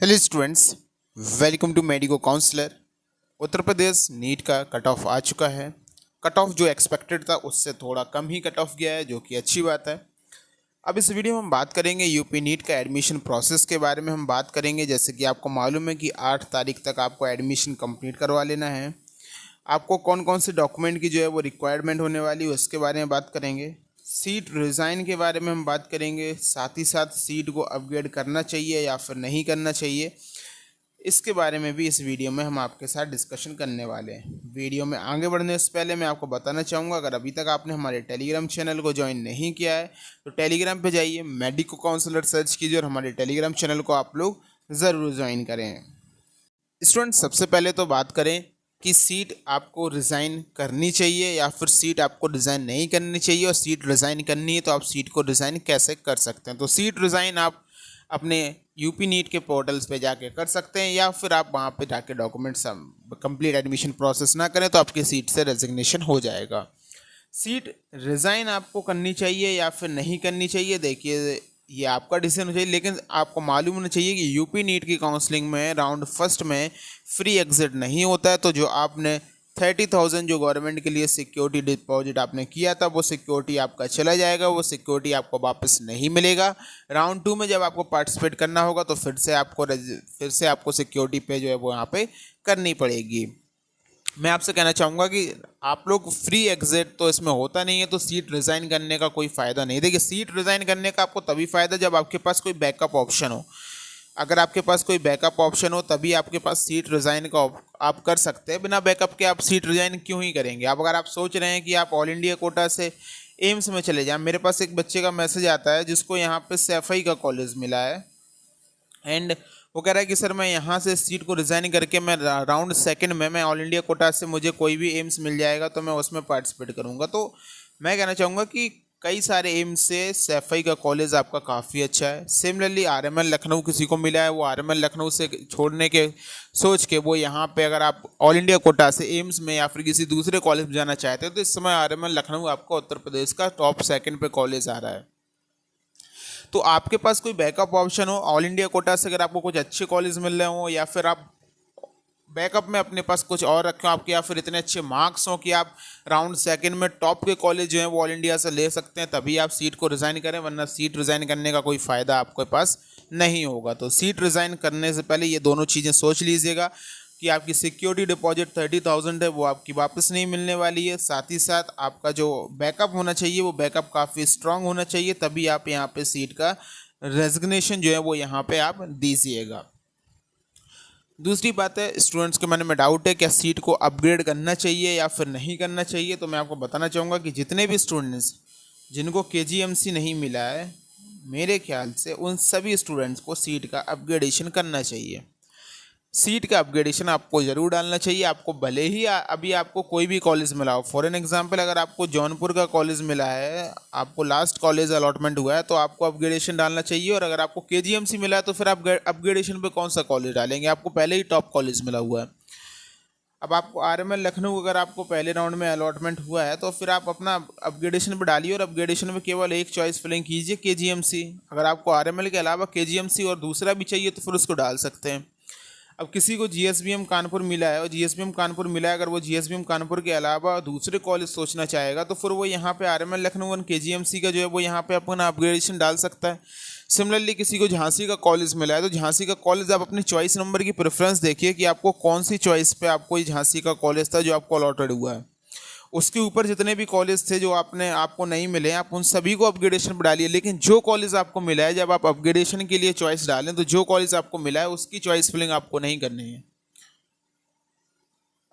Hello students, welcome to medico counsellor. Uttar Pradesh NEET का cut off आ चुका है। कट ऑफ जो एक्सपेक्टेड था उससे थोड़ा कम ही कट ऑफ गया है, जो कि अच्छी बात है। अब इस वीडियो में हम बात करेंगे यूपी नीट का एडमिशन प्रोसेस के बारे में हम बात करेंगे। जैसे कि आपको मालूम है कि 8 तारीख तक आपको एडमिशन कंप्लीट करवा लेना है। आपको कौन कौन से डॉक्यूमेंट की जो है वो रिक्वायरमेंट होने वाली है उसके बारे में बात करेंगे। सीट रिज़ाइन के बारे में हम बात करेंगे, साथ ही साथ सीट को अपग्रेड करना चाहिए या फिर नहीं करना चाहिए, इसके बारे में भी इस वीडियो में हम आपके साथ डिस्कशन करने वाले हैं। वीडियो में आगे बढ़ने से पहले मैं आपको बताना चाहूँगा, अगर अभी तक आपने हमारे टेलीग्राम चैनल को ज्वाइन नहीं किया है तो टेलीग्राम पे जाइए, मेडिको काउंसलर सर्च कीजिए और हमारे टेलीग्राम चैनल को आप लोग ज़रूर ज्वाइन करें। स्टूडेंट, सबसे पहले तो बात करें कि सीट आपको रिज़ाइन करनी चाहिए या फिर सीट आपको रिज़ाइन नहीं करनी चाहिए, और सीट रिज़ाइन करनी है तो आप सीट को रिज़ाइन कैसे कर सकते हैं। तो सीट रिज़ाइन आप अपने यूपी नीट के पोर्टल्स पे जाके कर सकते हैं, या फिर आप वहाँ पे जाके डॉक्यूमेंट्स कंप्लीट एडमिशन प्रोसेस ना करें तो आपकी सीट से रेजिग्नेशन हो जाएगा। सीट रिज़ाइन आपको करनी चाहिए या फिर नहीं करनी चाहिए, देखिए ये आपका डिसीजन हो चाहिए, लेकिन आपको मालूम होना चाहिए कि यूपी नीट की काउंसलिंग में राउंड फर्स्ट में फ्री एग्जिट नहीं होता है। तो जो आपने 30,000 जो गवर्नमेंट के लिए सिक्योरिटी डिपॉजिट आपने किया था वो सिक्योरिटी आपका चला जाएगा, वो सिक्योरिटी आपको वापस नहीं मिलेगा। राउंड 2 में जब आपको पार्टिसिपेट करना होगा तो फिर से आपको सिक्योरिटी पे जो है वो यहाँ पे करनी पड़ेगी। मैं आपसे कहना चाहूँगा कि आप लोग फ्री एग्जिट तो इसमें होता नहीं है, तो सीट रिज़ाइन करने का कोई फ़ायदा नहीं। देखिए, सीट रिज़ाइन करने का आपको तभी फ़ायदा जब आपके पास कोई बैकअप ऑप्शन हो। अगर आपके पास कोई बैकअप ऑप्शन हो तभी आपके पास सीट रिज़ाइन का आप कर सकते हैं। बिना बैकअप के आप सीट रिज़ाइन क्यों ही करेंगे। अब अगर आप सोच रहे हैं कि आप ऑल इंडिया कोटा से एम्स में चले जाएं, मेरे पास एक बच्चे का मैसेज आता है जिसको यहाँ पे सैफई का कॉलेज मिला है, एंड वो कह रहा है कि सर मैं यहाँ से सीट को रिज़ाइन करके मैं राउंड सेकंड में मैं ऑल इंडिया कोटा से मुझे कोई भी एम्स मिल जाएगा तो मैं उसमें पार्टिसिपेट करूँगा। तो मैं कहना चाहूँगा कि कई सारे एम्स से सैफई का कॉलेज आपका काफ़ी अच्छा है। सिमिलरली आरएमएल लखनऊ किसी को मिला है, वो आरएमएल लखनऊ से छोड़ने के सोच के वो यहाँ पे अगर आप ऑल इंडिया कोटा से एम्स में या फिर किसी दूसरे कॉलेज में जाना चाहते हैं तो इस समय आरएमएल लखनऊ आपका उत्तर प्रदेश का टॉप सेकंड पे कॉलेज आ रहा है। तो आपके पास कोई बैकअप ऑप्शन हो ऑल इंडिया कोटा से, अगर आपको कुछ अच्छे कॉलेज मिल रहे हो या फिर आप बैकअप में अपने पास कुछ और रखें आपके, या फिर इतने अच्छे मार्क्स हो कि आप राउंड सेकंड में टॉप के कॉलेज जो हैं वो ऑल इंडिया से ले सकते हैं, तभी आप सीट को रिज़ाइन करें, वरना सीट रिज़ाइन करने का कोई फ़ायदा आपके पास नहीं होगा। तो सीट रिज़ाइन करने से पहले ये दोनों चीज़ें सोच लीजिएगा कि आपकी सिक्योरिटी डिपॉजिट 30,000 है वो आपकी वापस नहीं मिलने वाली है। साथ ही साथ आपका जो बैकअप होना चाहिए वो बैकअप काफ़ी स्ट्रांग होना चाहिए, तभी आप यहाँ पे सीट का रेजिग्नेशन जो है वो यहाँ पे आप दीजिएगा। दूसरी बात है, स्टूडेंट्स के मन में डाउट है क्या सीट को अपग्रेड करना चाहिए या फिर नहीं करना चाहिए। तो मैं आपको बताना चाहूँगा कि जितने भी स्टूडेंट्स जिनको केजीएमसी नहीं मिला है, मेरे ख्याल से उन सभी स्टूडेंट्स को सीट का अपग्रेडेशन करना चाहिए। सीट का अपग्रेडेशन आपको ज़रूर डालना चाहिए। आपको भले ही अभी आपको कोई भी कॉलेज मिला हो, फॉर एन एग्जांपल अगर आपको जौनपुर का कॉलेज मिला है, आपको लास्ट कॉलेज अलॉटमेंट हुआ है तो आपको अपग्रेडेशन डालना चाहिए। और अगर आपको केजीएमसी मिला है तो फिर आप अपग्रेडेशन पे कौन सा कॉलेज डालेंगे, आपको पहले ही टॉप कॉलेज मिला हुआ है। अब आपको आरएमएल लखनऊ अगर आपको पहले राउंड में अलॉटमेंट हुआ है तो फिर आप अपना अपग्रेडेशन पर डालिए, और अपग्रेडेशन में केवल एक चॉइस फिलिंग कीजिए केजीएमसी। अगर आपको आरएमएल के अलावा केजीएमसी और दूसरा भी चाहिए तो फिर उसको डाल सकते हैं। अब किसी को जीएसबीएम कानपुर मिला है और जीएसबीएम कानपुर मिला है, अगर वो जीएसबीएम कानपुर के अलावा दूसरे कॉलेज सोचना चाहेगा तो फिर वो यहाँ पे आरएमएल लखनऊ और केजीएमसी का जो है वो यहाँ पे अपना अपग्रेडेशन डाल सकता है। सिमिलरली किसी को झांसी का कॉलेज मिला है तो झांसी का कॉलेज आप अपनी चॉइस नंबर की प्रेफरेंस देखिए कि आपको कौन सी चॉइस पे आपको ये झांसी का कॉलेज था जो आपको अलॉटेड हुआ है। उसके ऊपर जितने भी कॉलेज थे जो आपको नहीं मिले, आप उन सभी को अपग्रेडेशन पर डालिए। लेकिन जो कॉलेज आपको मिला है, जब आप अपग्रेडेशन के लिए चॉइस डालें तो जो कॉलेज आपको मिला है उसकी चॉइस फिलिंग आपको नहीं करनी है।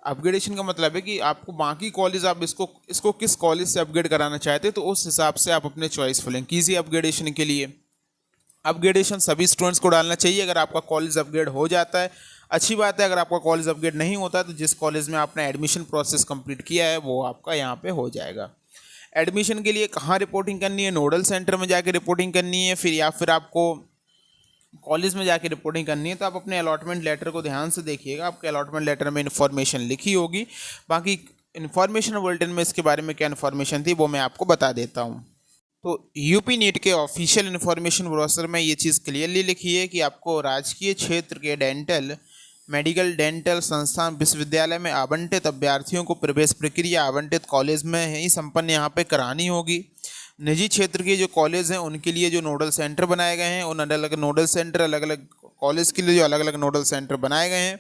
अपग्रेडेशन का मतलब है कि आपको बाकी कॉलेज आप इसको किस कॉलेज से अपग्रेड कराना चाहते हैं तो उस हिसाब से आप अपने चॉइस फिलिंग कीजिए अपग्रेडेशन के लिए। अपग्रेडेशन सभी स्टूडेंट्स को डालना चाहिए। अगर आपका कॉलेज अपग्रेड हो जाता है अच्छी बात है, अगर आपका कॉलेज अपग्रेड नहीं होता तो जिस कॉलेज में आपने एडमिशन प्रोसेस कंप्लीट किया है वो आपका यहाँ पे हो जाएगा। एडमिशन के लिए कहाँ रिपोर्टिंग करनी है, नोडल सेंटर में जाके रिपोर्टिंग करनी है फिर, या फिर आपको कॉलेज में जाके रिपोर्टिंग करनी है, तो आप अपने अलॉटमेंट लेटर को ध्यान से देखिएगा। आपके अलॉटमेंट लेटर में इन्फॉर्मेशन लिखी होगी। बाकी इन्फॉर्मेशन बुलेटिन में इसके बारे में क्या इन्फॉर्मेशन थी वो मैं आपको बता देता हूँ। तो यूपी नीट के ऑफिशियल इन्फॉर्मेशन ब्रोशर में ये चीज़ क्लियरली लिखी है कि आपको राजकीय क्षेत्र के मेडिकल डेंटल संस्थान विश्वविद्यालय में आवंटित अभ्यर्थियों को प्रवेश प्रक्रिया आवंटित कॉलेज में ही संपन्न यहाँ पे करानी होगी। निजी क्षेत्र के जो कॉलेज हैं उनके लिए जो नोडल सेंटर बनाए गए हैं, उन अलग अलग नोडल सेंटर, अलग अलग कॉलेज के लिए जो अलग अलग नोडल सेंटर बनाए गए हैं,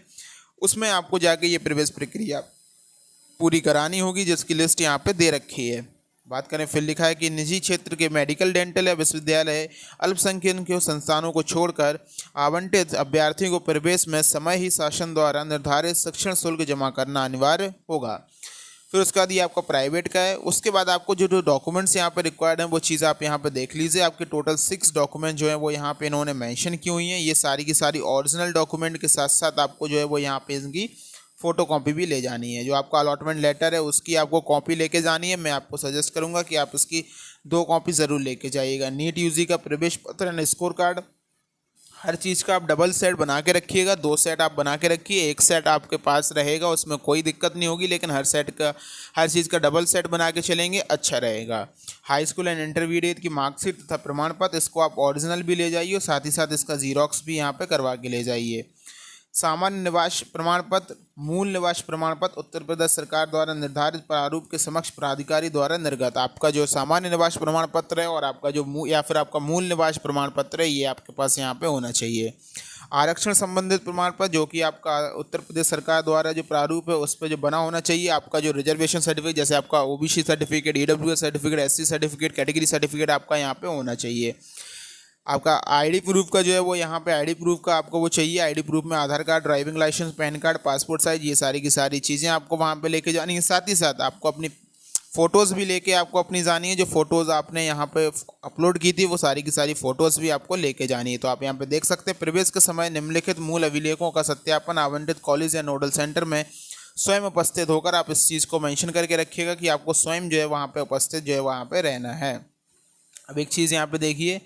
उसमें आपको जाके ये प्रवेश प्रक्रिया पूरी करानी होगी, जिसकी लिस्ट यहाँ पे दे रखी है। बात करें, फिर लिखा है कि निजी क्षेत्र के मेडिकल डेंटल या विश्वविद्यालय अल्पसंख्यक संस्थानों को छोड़कर आवंटित अभ्यर्थियों को प्रवेश में समय ही शासन द्वारा निर्धारित शिक्षण शुल्क जमा करना अनिवार्य होगा। फिर उसके बाद ये आपका प्राइवेट का है। उसके बाद आपको जो जो डॉक्यूमेंट्स यहाँ पे रिक्वायर्ड हैं वो चीज़ आप यहाँ पे देख लीजिए। आपके टोटल 6 डॉक्यूमेंट जो है वो यहाँ पे इन्होंने मेंशन की हुई हैं। ये सारी की सारी ओरिजिनल डॉक्यूमेंट के साथ साथ आपको जो है वो यहाँ पे इनकी फ़ोटो कॉपी भी ले जानी है। जो आपका अलॉटमेंट लेटर है उसकी आपको कॉपी लेके जानी है। मैं आपको सजेस्ट करूँगा कि आप इसकी 2 कॉपी ज़रूर लेके जाइएगा। नीट यूजी का प्रवेश पत्र एंड स्कोर कार्ड, हर चीज़ का आप डबल सेट बना के रखिएगा। 2 सेट आप बना के रखिए, 1 सेट आपके पास रहेगा, उसमें कोई दिक्कत नहीं होगी, लेकिन हर चीज़ का डबल सेट बना के चलेंगे, अच्छा रहेगा। हाई स्कूल एंड इंटरमीडिएट की मार्कशीट तथा प्रमाण पत्र, इसको आप ओरिजिनल भी ले जाइए और साथ ही साथ इसका जीरोक्स भी यहाँ पे करवा के ले जाइए। सामान्य निवास प्रमाण पत्र, मूल निवास प्रमाण पत्र उत्तर प्रदेश सरकार द्वारा निर्धारित प्रारूप के समक्ष प्राधिकारी द्वारा निर्गत। आपका जो सामान्य निवास प्रमाण पत्र है और आपका जो या फिर आपका मूल निवास प्रमाण पत्र है, ये आपके पास यहाँ पे होना चाहिए। आरक्षण संबंधित प्रमाण पत्र, जो कि आपका उत्तर प्रदेश सरकार द्वारा जो प्रारूप है उस पर जो बना होना चाहिए। आपका जो रिजर्वेशन सर्टिफिकेट, जैसे आपका OBC certificate, EWS certificate, SC certificate, category certificate आपका यहाँ पे होना चाहिए। आपका आईडी प्रूफ का जो है वो यहाँ पे आईडी प्रूफ का आपको वो चाहिए। आईडी प्रूफ में Aadhaar card, driving licence, PAN card, passport size, ये सारी की सारी चीज़ें आपको वहाँ पे लेके जानी है। साथ ही साथ आपको अपनी फ़ोटोज़ भी लेके आपको अपनी जानी है। जो फ़ोटोज़ आपने यहाँ पे अपलोड की थी वो सारी की सारी फ़ोटोज़ भी आपको लेके जानी है। तो आप यहाँ पे देख सकते हैं, प्रवेश के समय निम्नलिखित मूल अभिलेखों का सत्यापन आवंटित कॉलेज या नोडल सेंटर में स्वयं उपस्थित होकर आप इस चीज़ को मेंशन करके रखिएगा कि आपको स्वयं जो है वहाँ पे उपस्थित जो है वहाँ पे रहना है। अब एक चीज़ यहाँ पे देखिए,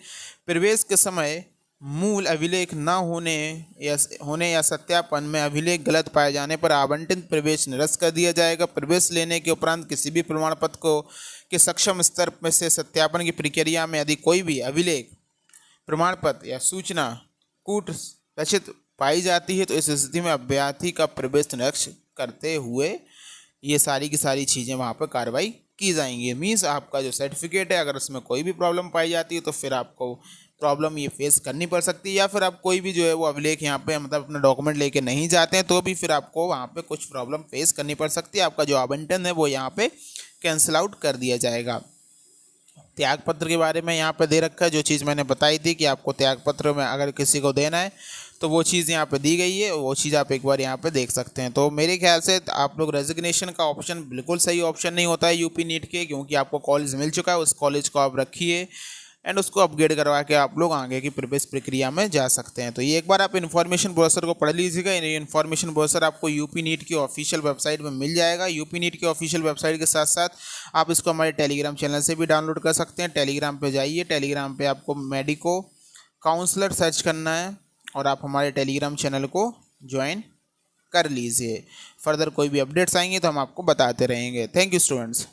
प्रवेश के समय मूल अभिलेख न होने या सत्यापन में अभिलेख गलत पाए जाने पर आवंटित प्रवेश निरस्त कर दिया जाएगा। प्रवेश लेने के उपरांत किसी भी प्रमाण पत्र को के सक्षम स्तर में से सत्यापन की प्रक्रिया में यदि कोई भी अभिलेख, प्रमाण पत्र या सूचना कूट रचित पाई जाती है तो इस स्थिति में अभ्यर्थी का प्रवेश निरस्त करते हुए ये सारी की सारी चीज़ें वहाँ पर कार्रवाई की जाएंगी। मीन्स आपका जो सर्टिफिकेट है, अगर उसमें कोई भी प्रॉब्लम पाई जाती है तो फिर आपको प्रॉब्लम ये फेस करनी पड़ सकती है। या फिर आप कोई भी जो है वो अभिलेख यहाँ पे मतलब अपना डॉक्यूमेंट लेके नहीं जाते हैं तो भी फिर आपको वहाँ पे कुछ प्रॉब्लम फेस करनी पड़ सकती है। आपका जो आवंटन है वो यहाँ पे कैंसिल आउट कर दिया जाएगा। त्यागपत्र के बारे में यहाँ पे दे रखा है, जो चीज़ मैंने बताई थी कि आपको त्यागपत्र में अगर किसी को देना है तो वो चीज़ यहाँ पे दी गई है, वो चीज़ आप एक बार यहाँ पे देख सकते हैं। तो मेरे ख्याल से आप लोग रेजिग्नेशन का ऑप्शन बिल्कुल सही ऑप्शन नहीं होता है यूपी नीट के, क्योंकि आपको कॉलेज मिल चुका है, उस कॉलेज को आप रखिए एंड उसको अपग्रेड करवा के आप लोग आगे की प्रवेश प्रक्रिया में जा सकते हैं। तो ये एक बार आप इन्फॉर्मेशन ब्रोशर को पढ़ लीजिएगा। ये इन्फॉर्मेशन ब्रोशर आपको यूपी नीट की ऑफिशियल वेबसाइट में मिल जाएगा। यूपी नीट की ऑफिशियल वेबसाइट के साथ साथ आप इसको हमारे टेलीग्राम चैनल से भी डाउनलोड कर सकते हैं। टेलीग्राम पे जाइए, टेलीग्राम पे आपको मेडिको काउंसलर सर्च करना है और आप हमारे टेलीग्राम चैनल को ज्वाइन कर लीजिए। फर्दर कोई भी अपडेट्स आएंगे तो हम आपको बताते रहेंगे। Thank you students.